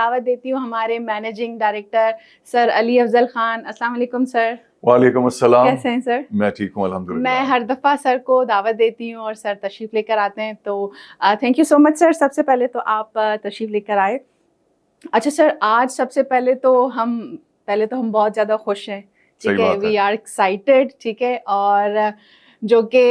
دعوت دیتی ہوں ہمارے مینیجنگ ڈائریکٹر سر علی افضل خان. السلام علیکم سر. وعلیکم السلام. کیسے ہیں سر؟ میں ٹھیک ہوں الحمدللہ. میں ہر دفعہ سر کو دعوت دیتی ہوں اور سر تشریف لے کر آتے ہیں, تو تھینک یو سو مچ سر. سب سے پہلے تو آپ تشریف لے کر آئے. اچھا سر, آج سب سے پہلے تو ہم بہت زیادہ خوش ہیں, ٹھیک ہے, وی آر ایکسائٹیڈ, ٹھیک ہے, اور جو کہ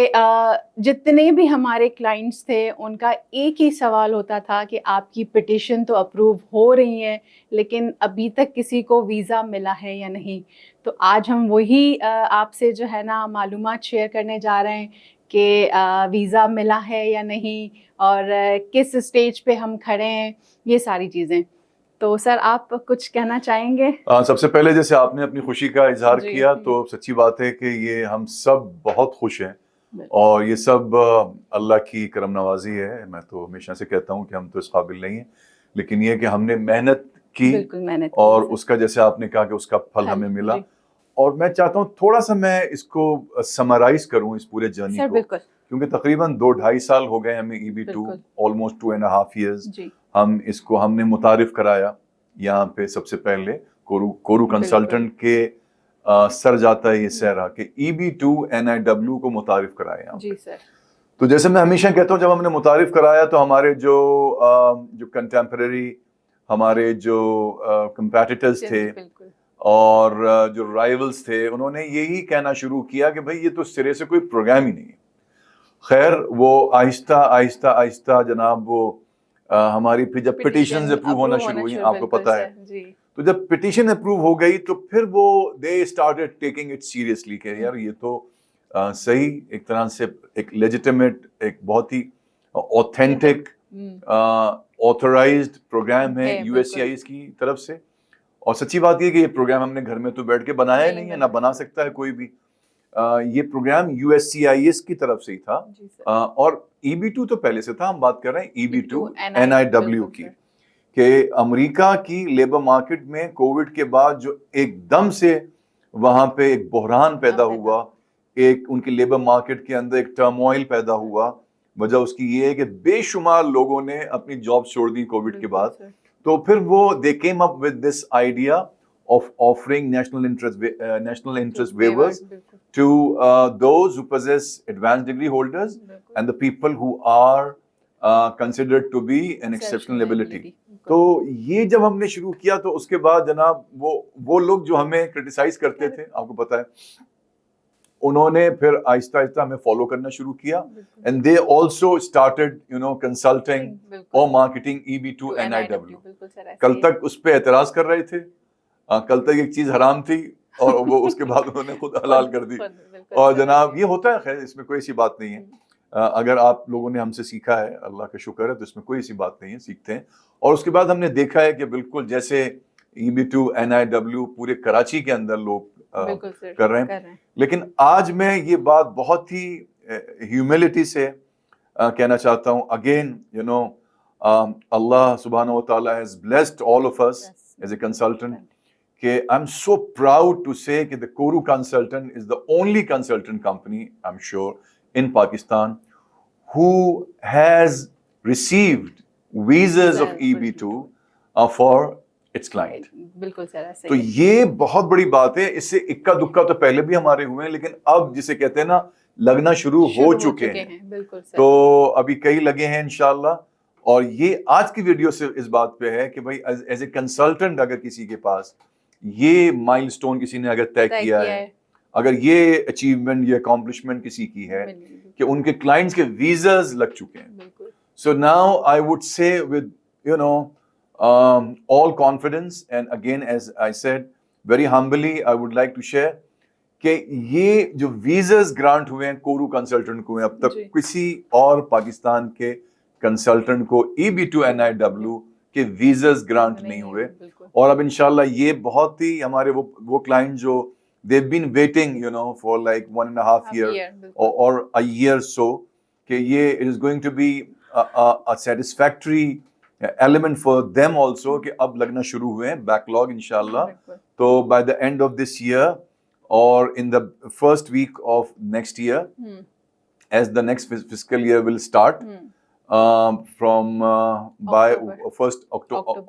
جتنے بھی ہمارے کلائنٹس تھے ان کا ایک ہی سوال ہوتا تھا کہ آپ کی پٹیشن تو اپروو ہو رہی ہیں لیکن ابھی تک کسی کو ویزا ملا ہے یا نہیں. تو آج ہم وہی آپ سے جو ہے نا معلومات شیئر کرنے جا رہے ہیں کہ ویزا ملا ہے یا نہیں اور کس اسٹیج پہ ہم کھڑے ہیں, یہ ساری چیزیں. تو سر آپ کچھ کہنا چاہیں گے؟ سب سے پہلے جیسے آپ نے اپنی خوشی کا اظہار کیا تو سچی بات ہے کہ یہ ہم سب بہت خوش ہیں اور یہ سب اللہ کی کرم نوازی ہے. میں تو ہمیشہ سے کہتا ہوں کہ ہم تو اس قابل نہیں ہیں, لیکن یہ کہ ہم نے محنت کی اور اس کا جیسے آپ نے کہا کہ اس کا پھل ہمیں ملا. اور میں چاہتا ہوں تھوڑا سا میں اس کو سمرائز کروں اس پورے جرنی کو, کیونکہ تقریباً 2-2.5 سال ہو گئے ہمیں EB2, آلموسٹ 2.5 years ہم نے متعارف کرایا یہاں پہ. سب سے پہلے کورو کنسلٹنٹ کے سر جاتا ہے یہ سہرا کہ EB2 NIW کو متعارف کرایا. جی سر. تو جیسے میں ہمیشہ کہتا ہوں جب ہم نے متعارف کرایا تو ہمارے جو کنٹمپریری ہمارے جو کمپیٹیٹرز تھے اور جو رائیولز تھے انہوں نے یہی کہنا شروع کیا کہ بھائی یہ تو سرے سے کوئی پروگرام ہی نہیں ہے. خیر وہ آہستہ آہستہ آہستہ جناب وہ ہماری پھر جب پٹیشنز اپروو ہونا شروع ہوئی, آپ کو پتہ ہے, تو جب پٹیشن اپروو ہو گئی تو پھر وہ they started taking it seriously کہ یار یہ تو صحیح ایک طرح سے ایک لیجیٹیمیٹ ایک بہت ہی اوتھینٹک آتھورائزڈ پروگرام ہے USCIS کی طرف سے. اور سچی بات یہ کہ یہ پروگرام ہم نے گھر میں تو بیٹھ کے بنایا ہی نہیں ہے, نہ بنا سکتا ہے کوئی بھی. یہ پروگرام USCIS کی طرف سے ہی تھا اور EB2 تو پہلے سے تھا. ہم بات کر رہے ہیں EB2 NIW کی, کہ امریکہ کی لیبر مارکیٹ میں کووڈ کے بعد جو ایک دم سے وہاں پہ ایک بحران پیدا ہوا, ایک ان کی لیبر مارکیٹ کے اندر ایک ٹرموائل پیدا ہوا. وجہ اس کی یہ ہے کہ بے شمار لوگوں نے اپنی جاب چھوڑ دی کووڈ کے بعد. تو پھر وہ they came up with this idea of offering national interest waivers to those who possess advanced degree holders and the people who are considered to be an exceptional ability. تو یہ جب ہم نے شروع کیا تو اس کے بعد جناب وہ لوگ جو ہمیں کرٹیسائز کرتے تھے, آپ کو پتا ہے, انہوں نے پھر آہستہ آہستہ ہمیں فالو کرنا شروع کیا and they also started consulting or marketing EB2 NIW. کل تک اس پہ اعتراض کر رہے تھے, کل تک ایک چیز حرام تھی اور وہ اس کے بعد انہوں نے خود حلال کر دی. اور جناب یہ ہوتا ہے, خیر اس میں کوئی ایسی بات نہیں ہے. اگر آپ لوگوں نے ہم سے سیکھا ہے اللہ کا شکر ہے, تو اس میں کوئی ایسی بات نہیں ہے, سیکھتے ہیں. اور اس کے بعد ہم نے دیکھا ہے کہ بالکل جیسے EB2 NIW پورے کراچی کے اندر لوگ کر رہے ہیں. لیکن آج میں یہ بات بہت ہی ہیوملٹی سے کہنا چاہتا ہوں, اگین اللہ سبحانہ و تعالیٰ has blessed all of us as a consultant, کہ I'm so proud to say کہ the Koru Consultant is the only consultant company, I'm sure, in Pakistan who has received visas of EB2 for its client. بالکل سر. تو یہ بہت بڑی بات ہے. اس سے اکا دکا تو پہلے بھی ہمارے ہوئے ہیں, لیکن اب جسے کہتے ہیں نا لگنا شروع ہو چکے ہیں. تو ابھی کئی لگے ہیں انشاءاللہ. اور یہ آج کی ویڈیو سے اس بات پہ ہے کہ بھائی ایز اے کنسلٹنٹ اگر کسی کے پاس یہ مائل سٹون کسی نے اگر طے کیا ہے, اگر یہ اچیومنٹ یہ اکمپلشمنٹ کسی کی ہے کہ ان کے کلائنٹس کے ویزاز لگ چکے ہیں, so now I would say with all confidence and again as I said very humbly I would like to share کہ یہ جو ویزاز گرانٹ ہوئے ہیں کورو کنسلٹنٹ کو, اب تک کسی اور پاکستان کے کنسلٹنٹ کو EB2 NIW کے ویزاز گرانٹ نہیں ہوئے. اور اب انشاءاللہ یہ بہت ہی ہمارے وہ کلائنٹ جو they've been waiting for like 1.5 year or a year so کہ یہ it is going to be a satisfactory element for them also کہ اب لگنا شروع ہوئے ہیں بیک لاگ انشاءاللہ. تو by the end of this year or in the first week of next year as the next fiscal year will start from by October. 1st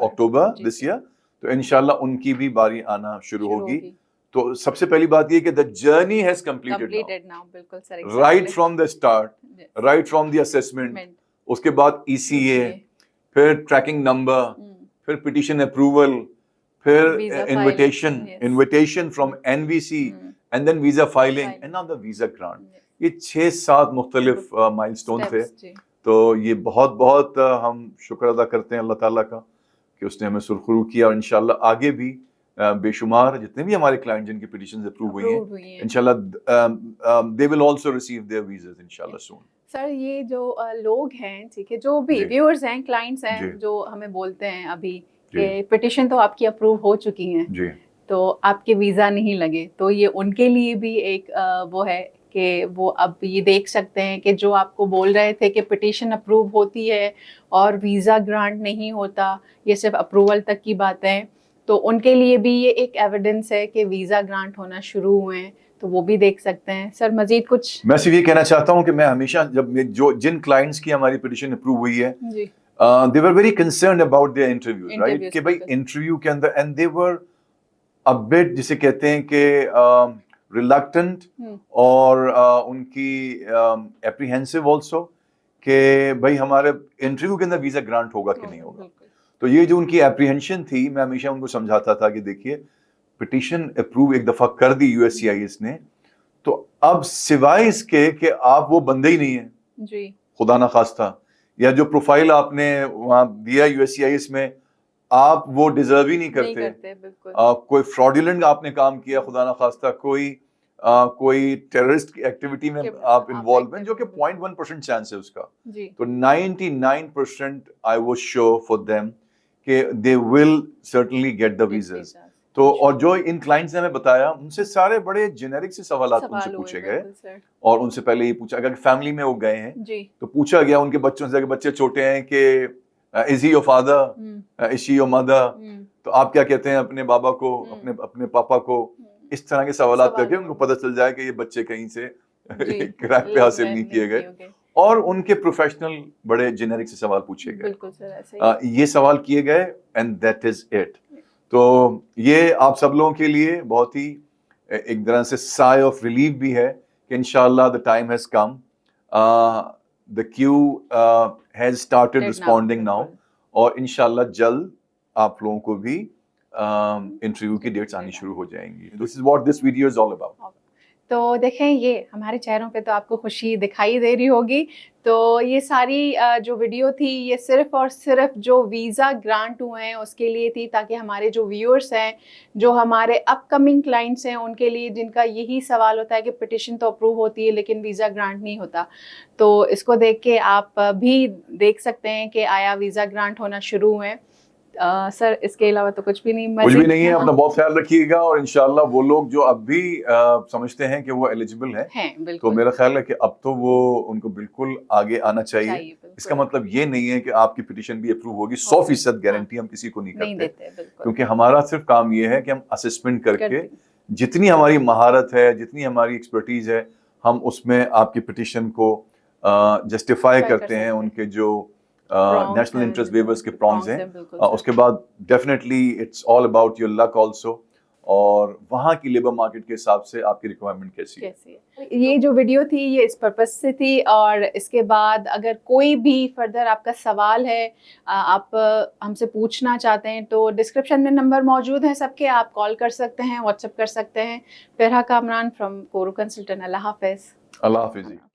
October G this year. تو انشاءاللہ ان کی بھی باری آنا شروع شروع ہوگی. ہوگی. تو سب سے پہلی بات یہ کہ the journey has completed now. Completed now, بالکل سر. Right from the start, right from the assessment, اس کے بعد ECA, پھر ٹریکنگ نمبر, پھر پٹیشن اپروول, پھر invitation from NVC, and then visa filing, and now the visa grant. یہ 6-7 مختلف مائل stone تھے. تو یہ بہت بہت ہم شکر ادا کرتے ہیں اللہ تعالیٰ کا کہ اس نے ہمیں سرخرو کیا, اور انشاءاللہ آگے بھی بے شمار جتنے بھی ہمارے کلائنٹ جن کی پٹیشنز اپروو ہوئی ہیں انشاءاللہ they will also receive their visas انشاءاللہ soon. سر یہ جو لوگ ہیں, ٹھیک ہے, جو بھی ویورز ہیں, کلائنٹس ہیں, جو ہمیں بولتے ہیں ابھی کہ پٹیشن تو آپ کی اپروو ہو چکی ہیں جی, تو آپ کے ویزا نہیں لگے, تو یہ ان کے لیے بھی ایک وہ ہے کہ وہ اب یہ دیکھ سکتے ہیں کہ جو آپ کو بول رہے تھے کہ پٹیشن اپروو ہوتی ہے اور ویزا گرانٹ نہیں ہوتا, یہ صرف اپروول تک کی باتیں ہیں, تو ان کے لیے بھی یہ ایک ایویڈنس ہے کہ ویزا گرانٹ ہونا شروع ہوئے ہیں, تو وہ بھی دیکھ سکتے ہیں. سر مزید کچھ؟ میں صرف یہ کہنا چاہتا ہوں کہ میں ہمیشہ جب جن کلائنٹس کی ہماری پٹیشن اپروو ہوئی ہے جی, they were very concerned about their interviews, right, کہ بھائی انٹرویو کے اندر, and they were a bit جسے کہتے ہیں کہ reluctant اور ان کی apprehensive also کہ بھائی ہمارے انٹرویو کے اندر ویزا گرانٹ ہوگا کہ نہیں ہوگا. تو یہ جو ان کی اپریہنشن تھی, میں ہمیشہ ان کو سمجھاتا تھا کہ دیکھیے پٹیشن اپروو ایک دفعہ کر دی USCIS نے, تو اب سوائے اس کے کہ آپ وہ بندے ہی نہیں ہیں جی, خدا نہ خواستہ, یا جو پروفائل آپ نے وہاں دیا USCIS میں آپ وہ ڈیزرو ہی نہیں کرتے, کوئی فراڈولنٹ آپ نے کام کیا خدا نہ خواستہ, کوئی ٹیررسٹ کی ایکٹیویٹی میں آپ انوالو ہیں جو کہ 0.1% چانس ہے اس کا, تو 99% I was sure for them کہ they will certainly get the visas. تو اور جو ان کلائنٹس نے ہمیں بتایا ان سے سارے بڑے جینیرک سے سوالات ان سے پوچھے گئے, اور ان سے پہلے یہ پوچھا اگر فیملی میں وہ گئے ہیں تو پوچھا گیا ان کے بچوں سے, بچے چھوٹے ہیں کہ is he your father, is she your mother, تو آپ کیا کہتے ہیں اپنے بابا کو, اپنے پاپا کو, اس طرح کے سوالات کر کے ان کو پتہ چل جائے کہ یہ بچے کہیں سے کریک پہ حاصل نہیں کیے گئے, اور ان کے پروفیشنل بڑے جینیرک سے سوال پوچھے گئے, یہ سوال کیے گئے, اینڈ دیٹ از اٹ. تو یہ آپ سب لوگوں کے لیے بہت ہی ایک طرح سے sigh of relief بھی ہے کہ انشاءاللہ the time has come, the queue has started responding now, اور انشاءاللہ جلد آپ لوگوں کو بھی انٹرویو کی ڈیٹس آنی شروع ہو جائیں گی. This is what this video is all about. تو دیکھیں یہ ہمارے چہروں پہ تو آپ کو خوشی دکھائی دے رہی ہوگی. تو یہ ساری جو ویڈیو تھی یہ صرف اور صرف جو ویزا گرانٹ ہوئے ہیں اس کے لیے تھی, تاکہ ہمارے جو ویورس ہیں, جو ہمارے اپ کمنگ کلائنٹس ہیں, ان کے لیے جن کا یہی سوال ہوتا ہے کہ پٹیشن تو اپروو ہوتی ہے لیکن ویزا گرانٹ نہیں ہوتا, تو اس کو دیکھ کے آپ بھی دیکھ سکتے ہیں کہ آیا ویزا گرانٹ ہونا شروع ہوئے. سر اس کے علاوہ تو کچھ بھی نہیں ہے. اپنا بہت خیال رکھیے گا, اور انشاءاللہ وہ لوگ جو اب بھی سمجھتے ہیں کہ وہ ایلیجیبل ہیں, تو میرا خیال ہے کہ اب تو وہ ان کو بالکل آگے آنا چاہیے. اس کا مطلب یہ نہیں ہے کہ آپ کی پٹیشن بھی اپروو ہوگی, 100% گارنٹی ہم کسی کو نہیں کرتے, کیونکہ ہمارا صرف کام یہ ہے کہ ہم اسسمنٹ کر کے جتنی ہماری مہارت ہے, جتنی ہماری ایکسپرٹیز ہے, ہم اس میں آپ کی پٹیشن کو جسٹیفائی کرتے ہیں, ان کے جو نیشنل انٹرسٹ ویورز کے پرانگز ہیں. اس کے بعد definitely it's all about your luck also, اور وہاں کی لیبر مارکیٹ کے حساب سے آپ کی ریکوائرمنٹ کیسی ہے. یہ جو ویڈیو تھی یہ اس پرپس سے تھی, اور اس کے بعد اگر کوئی بھی فردر آپ کا سوال ہے, آپ ہم سے پوچھنا چاہتے ہیں, تو ڈسکرپشن میں نمبر موجود ہیں سب کے, آپ کال کر سکتے ہیں, واٹس ایپ کر سکتے ہیں. فرحہ کامران فرام کورو کنسلٹنٹ. اللہ حافظ. اللہ حافظ.